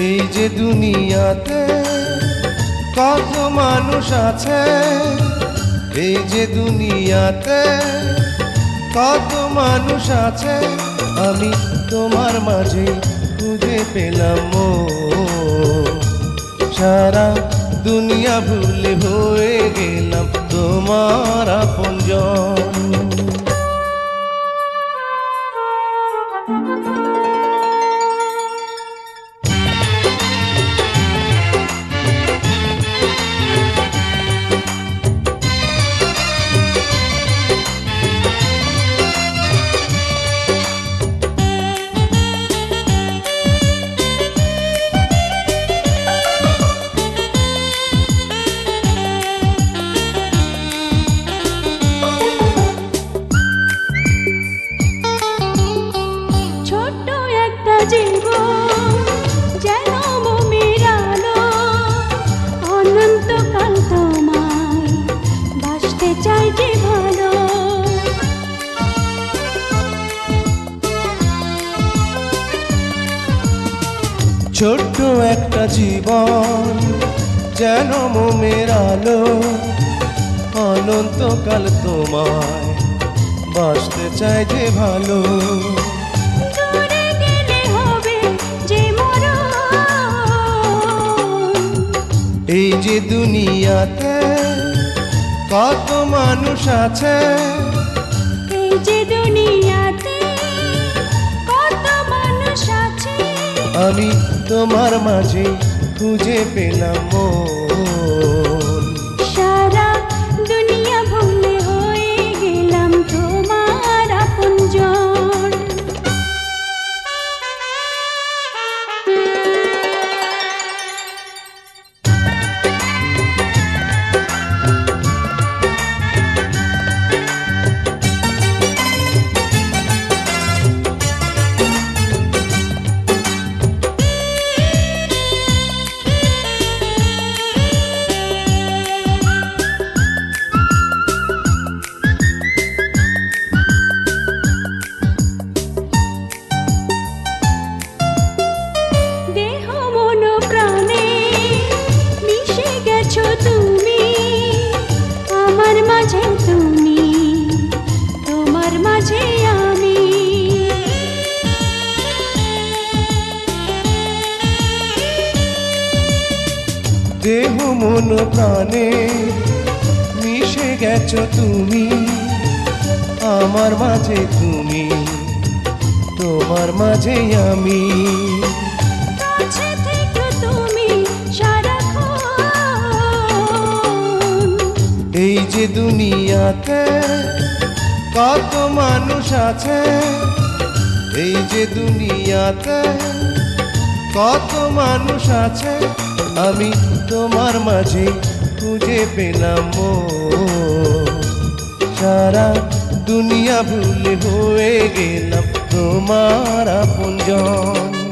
এই যে দুনিয়াতে কত মানুষ আছে, এই যে দুনিয়াতে কত মানুষ আছে, আমি তোমার মাঝে খুঁজে পেলাম মন। সারা দুনিয়া ভুলে হয়ে গেলাম তোমার আপনজন। জীবন যেন মোমের আলো, অনন্তকাল তোমায় বাসতে চাই যে ভালো। ছোট্ট একটা জীবন যেন মোমের আলো, অনন্তকাল তোমায় বাসতে চাই যে ভালো। এই যে দুনিয়াতে কত মানুষ আছে, এই যে দুনিয়াতে কত মানুষ আছে, আমি তোমার মাঝে খুঁজে পেলাম মন। সারা দুনিয়া ভুলে হয়ে গেলাম তোমার আপনজন। দেহ মন প্রাণে মিশে গেছো তুমি, আমার মাঝে তুমি, তোমার মাঝে আমি। কাছে থেকো তুমি সারাক্ষণ। এই যে দুনিয়াতে কত মানুষ আছে, এই যে দুনিয়াতে কত মানুষ আছে, আমি তোমার মাঝে খুঁজে পেলাম মন। সারা দুনিয়া ভুলে হয়ে গেলাম তোমার আপনজন।